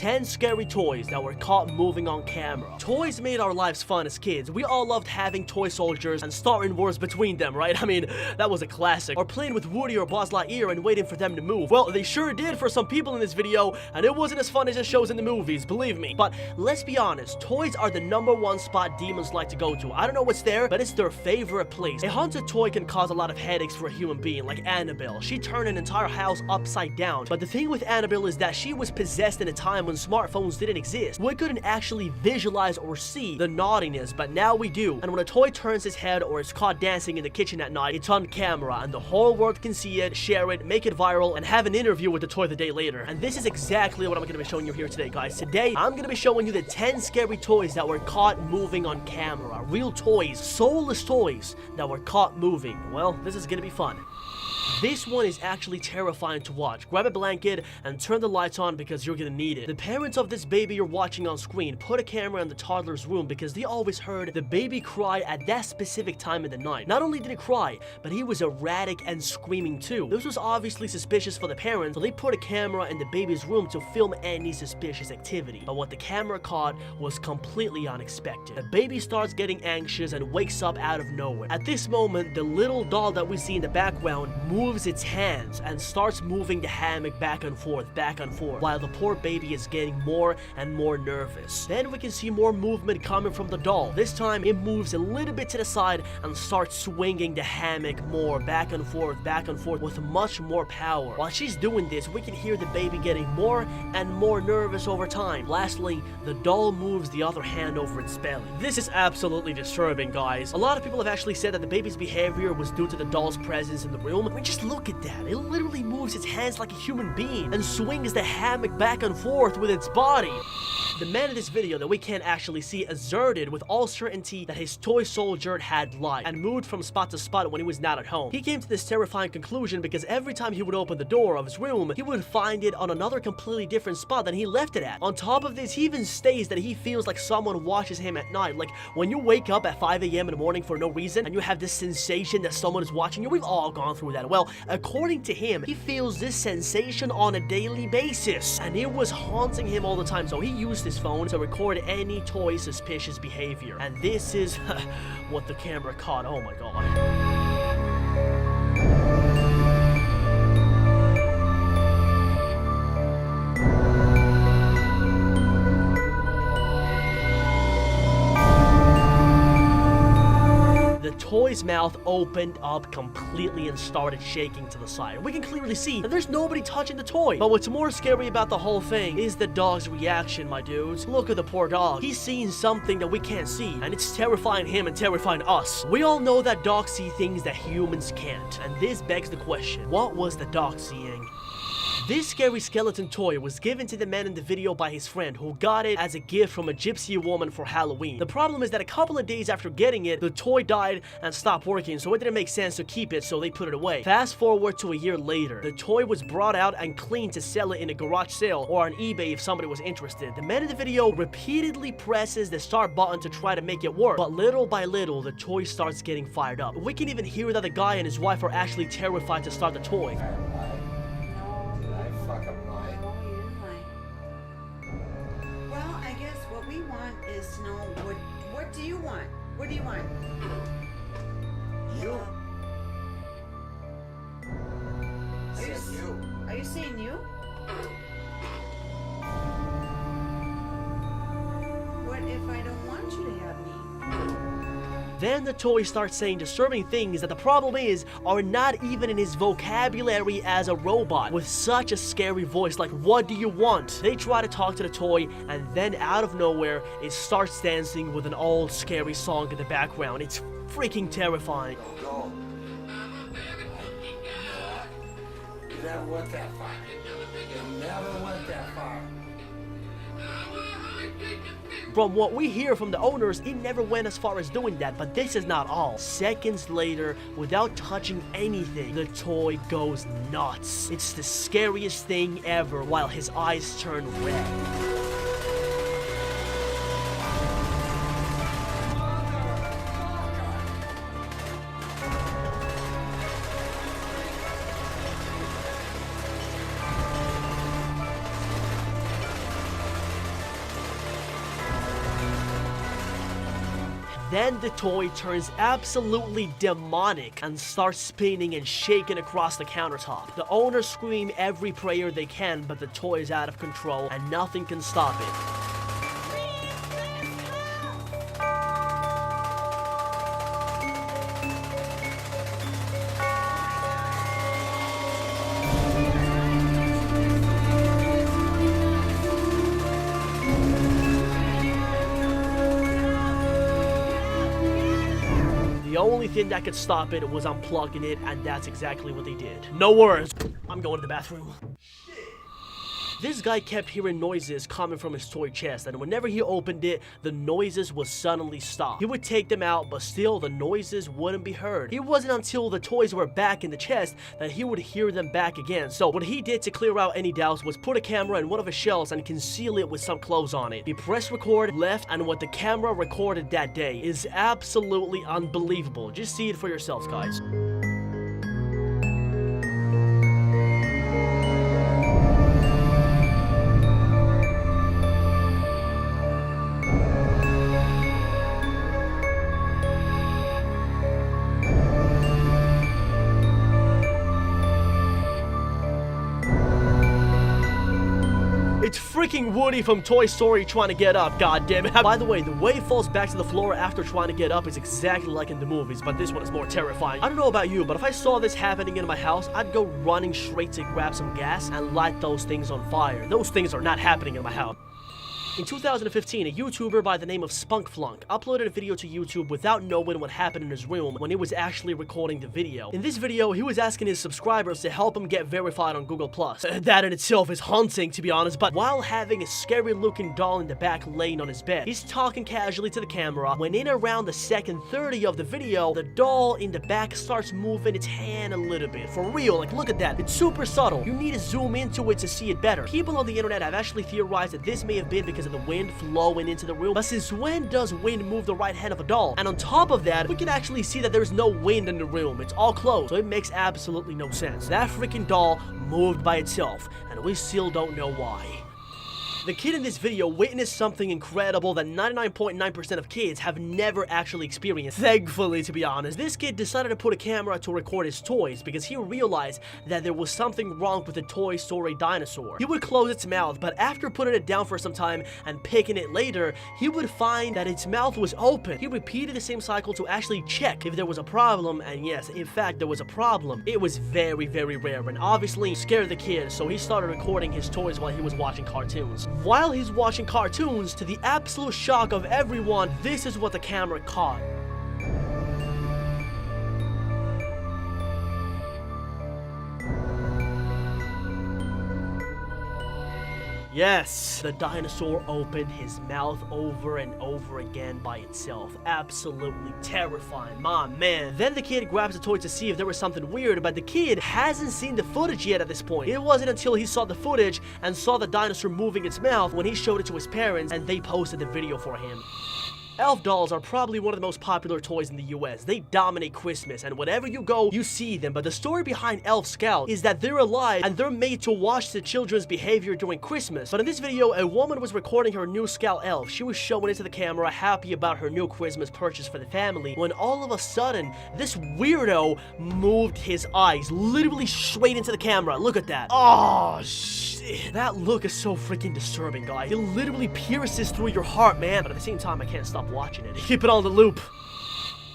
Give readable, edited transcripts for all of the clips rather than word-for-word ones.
10 scary toys that were caught moving on camera. Toys made our lives fun as kids. We all loved having toy soldiers and starting wars between them, right? I mean, that was a classic. Or playing with Woody or Buzz Lightyear and waiting for them to move. Well, they sure did for some people in this video, and it wasn't as fun as it shows in the movies, believe me. But let's be honest, toys are the #1 spot demons like to go to. I don't know what's there, but it's their favorite place. A haunted toy can cause a lot of headaches for a human being, like Annabelle. She turned an entire house upside down. But the thing with Annabelle is that she was possessed in a time when smartphones didn't exist. We couldn't actually visualize or see the naughtiness, but now we do. And when a toy turns its head or is caught dancing in the kitchen at night, it's on camera, and the whole world can see it, share it, make it viral, and have an interview with the toy the day later. And this is exactly what I'm going to be showing you here today, guys. Today, I'm going to be showing you the 10 scary toys that were caught moving on camera. Real toys, soulless toys that were caught moving. Well, this is going to be fun. This one is actually terrifying to watch. Grab a blanket and turn the lights on because you're gonna need it. The parents of this baby you're watching on screen put a camera in the toddler's room because they always heard the baby cry at that specific time of the night. Not only did he cry, but he was erratic and screaming too. This was obviously suspicious for the parents, so they put a camera in the baby's room to film any suspicious activity. But what the camera caught was completely unexpected. The baby starts getting anxious and wakes up out of nowhere. At this moment, the little doll that we see in the background moves its hands and starts moving the hammock back and forth, while the poor baby is getting more and more nervous. Then we can see more movement coming from the doll. This time it moves a little bit to the side and starts swinging the hammock more back and forth with much more power. While she's doing this, we can hear the baby getting more and more nervous over time. Lastly, the doll moves the other hand over its belly. This is absolutely disturbing, guys. A lot of people have actually said that the baby's behavior was due to the doll's presence in the room. I mean, just look at that. It literally moves its hands like a human being and swings the hammock back and forth with its body. The man in this video that we can't actually see asserted with all certainty that his toy soldier had lied and moved from spot to spot when he was not at home. He came to this terrifying conclusion because every time he would open the door of his room, he would find it on another completely different spot than he left it at. On top of this, he even states that he feels like someone watches him at night. Like when you wake up at 5 a.m. in the morning for no reason and you have this sensation that someone is watching you. We've all gone through that. Well, according to him, he feels this sensation on a daily basis and it was haunting him all the time. So he used his phone to record any toy suspicious behavior. And this is what the camera caught. Oh my god. Toy's mouth opened up completely and started shaking to the side. We can clearly see that there's nobody touching the toy. But what's more scary about the whole thing is the dog's reaction, my dudes. Look at the poor dog. He's seeing something that we can't see, and it's terrifying him and terrifying us. We all know that dogs see things that humans can't, and this begs the question, what was the dog seeing? This scary skeleton toy was given to the man in the video by his friend, who got it as a gift from a gypsy woman for Halloween. The problem is that a couple of days after getting it, the toy died and stopped working, so it didn't make sense to keep it, so they put it away. Fast forward to a year later, the toy was brought out and cleaned to sell it in a garage sale or on eBay if somebody was interested. The man in the video repeatedly presses the start button to try to make it work, but little by little, the toy starts getting fired up. We can even hear that the guy and his wife are actually terrified to start the toy. What do you want? What do you want? You. Are you saying you? What if I don't want you to have me? Then the toy starts saying disturbing things that the problem is are not even in his vocabulary as a robot with such a scary voice like, what do you want? They try to talk to the toy and then out of nowhere it starts dancing with an old scary song in the background. It's freaking terrifying. Go. You never went that far. You never went that far. From what we hear from the owners, it never went as far as doing that, but this is not all. Seconds later, without touching anything, the toy goes nuts. It's the scariest thing ever while his eyes turn red. Then the toy turns absolutely demonic and starts spinning and shaking across the countertop. The owners scream every prayer they can, but the toy is out of control and nothing can stop it. The only thing that could stop it was unplugging it, and that's exactly what they did. No words. I'm going to the bathroom. This guy kept hearing noises coming from his toy chest, and whenever he opened it, the noises would suddenly stop. He would take them out, but still the noises wouldn't be heard. It wasn't until the toys were back in the chest that he would hear them back again. So what he did to clear out any doubts was put a camera in one of his shelves and conceal it with some clothes on it. He pressed record, left, and what the camera recorded that day is absolutely unbelievable. Just see it for yourselves, guys. It's freaking Woody from Toy Story trying to get up, god damn it. By the way, the way he falls back to the floor after trying to get up is exactly like in the movies, but this one is more terrifying. I don't know about you, but if I saw this happening in my house, I'd go running straight to grab some gas and light those things on fire. Those things are not happening in my house. In 2015, a YouTuber by the name of Spunkflunk uploaded a video to YouTube without knowing what happened in his room when he was actually recording the video. In this video, he was asking his subscribers to help him get verified on Google+. That in itself is haunting, to be honest, but while having a scary-looking doll in the back laying on his bed, he's talking casually to the camera when in around the second 30 of the video, the doll in the back starts moving its hand a little bit. For real, like look at that. It's super subtle. You need to zoom into it to see it better. People on the internet have actually theorized that this may have been because of the wind flowing into the room. But since when does wind move the right hand of a doll? And on top of that, we can actually see that there's no wind in the room. It's all closed, so it makes absolutely no sense. That freaking doll moved by itself, and we still don't know why. The kid in this video witnessed something incredible that 99.9% of kids have never actually experienced. Thankfully, to be honest, this kid decided to put a camera to record his toys because he realized that there was something wrong with the Toy Story dinosaur. He would close its mouth, but after putting it down for some time and picking it later, he would find that its mouth was open. He repeated the same cycle to actually check if there was a problem, and yes, in fact, there was a problem. It was very, very rare, and obviously scared the kid, so he started recording his toys while he was watching cartoons. While he's watching cartoons, to the absolute shock of everyone, this is what the camera caught. Yes, the dinosaur opened his mouth over and over again by itself. Absolutely terrifying, my man. Then the kid grabs the toy to see if there was something weird, but the kid hasn't seen the footage yet at this point. It wasn't until he saw the footage and saw the dinosaur moving its mouth when he showed it to his parents and they posted the video for him. Elf dolls are probably one of the most popular toys in the US. They dominate Christmas, and wherever you go, you see them. But the story behind Elf Scout is that they're alive and they're made to watch the children's behavior during Christmas. But in this video, a woman was recording her new Scout elf. She was showing it to the camera, happy about her new Christmas purchase for the family, when all of a sudden, this weirdo moved his eyes literally straight into the camera. Look at that. Oh, shit. That look is so freaking disturbing, guys. It literally pierces through your heart, man. But at the same time, I can't stop watching it. Keep it on the loop.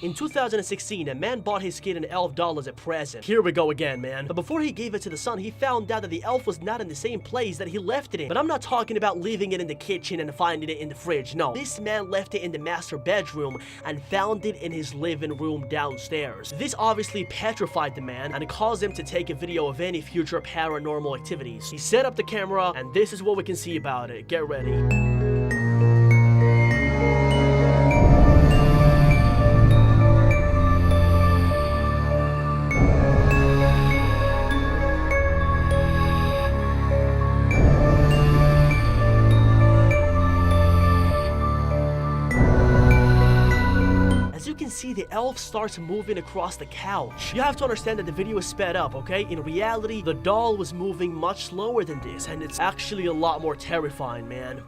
In 2016, a man bought his kid an elf doll as a present. Here we go again, man. But before he gave it to the son, he found out that the elf was not in the same place that he left it in. But I'm not talking about leaving it in the kitchen and finding it in the fridge. No, this man left it in the master bedroom and found it in his living room downstairs. This obviously petrified the man and caused him to take a video of any future paranormal activities. He set up the camera, and this is what we can see about it. Get ready. See, the elf starts moving across the couch. You have to understand that the video is sped up, okay? In reality, the doll was moving much slower than this, and it's actually a lot more terrifying, man.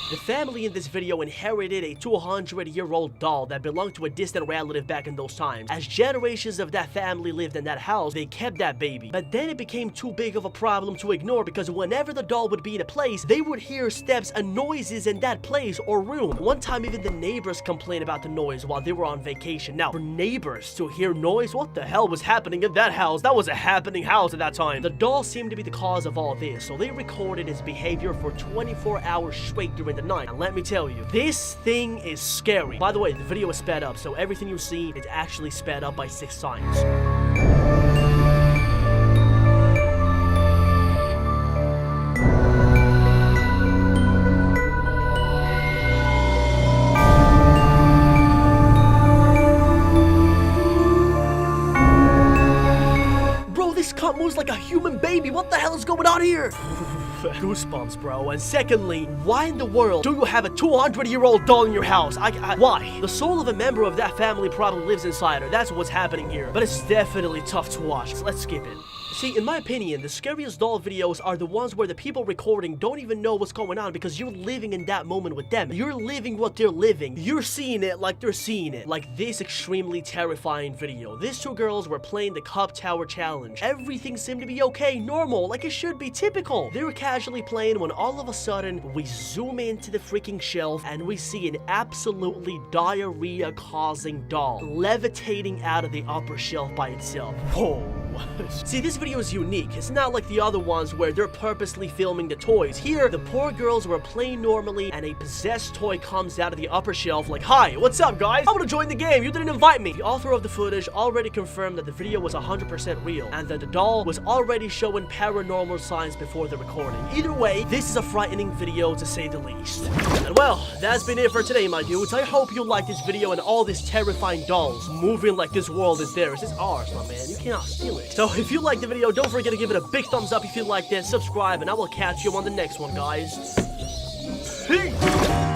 The family in this video inherited a 200-year-old doll that belonged to a distant relative back in those times. As generations of that family lived in that house, they kept that baby. But then it became too big of a problem to ignore because whenever the doll would be in a place, they would hear steps and noises in that place or room. One time, even the neighbors complained about the noise while they were on vacation. Now, for neighbors to hear noise, what the hell was happening in that house? That was a happening house at that time. The doll seemed to be the cause of all this, so they recorded his behavior for 24 hours straight during the night. And let me tell you, this thing is scary. By the way, the video is sped up, so everything you see is actually sped up by 6 times. Moves like a human baby. What the hell is going on here? Goosebumps, bro. And secondly, why in the world do you have a 200-year-old doll in your house? Why? The soul of a member of that family probably lives inside her. That's what's happening here. But it's definitely tough to watch. So let's skip it. See, in my opinion, the scariest doll videos are the ones where the people recording don't even know what's going on because you're living in that moment with them. You're living what they're living. You're seeing it like they're seeing it. Like this extremely terrifying video. These 2 girls were playing the Cup Tower Challenge. Everything seemed to be okay, normal, like it should be, typical. They were casually playing when all of a sudden, we zoom into the freaking shelf and we see an absolutely diarrhea-causing doll levitating out of the upper shelf by itself. Whoa. See, this video is unique. It's not like the other ones where they're purposely filming the toys. Here, the poor girls were playing normally and a possessed toy comes out of the upper shelf like, "Hi, what's up, guys? I want to join the game. You didn't invite me." The author of the footage already confirmed that the video was 100% real and that the doll was already showing paranormal signs before the recording. Either way, this is a frightening video to say the least. And well, that's been it for today, my dudes. I hope you liked this video and all these terrifying dolls moving like this world is theirs. It's ours, my man. You cannot steal it. So if you liked the video, don't forget to give it a big thumbs up if you liked it, subscribe, and I will catch you on the next one, guys. Peace!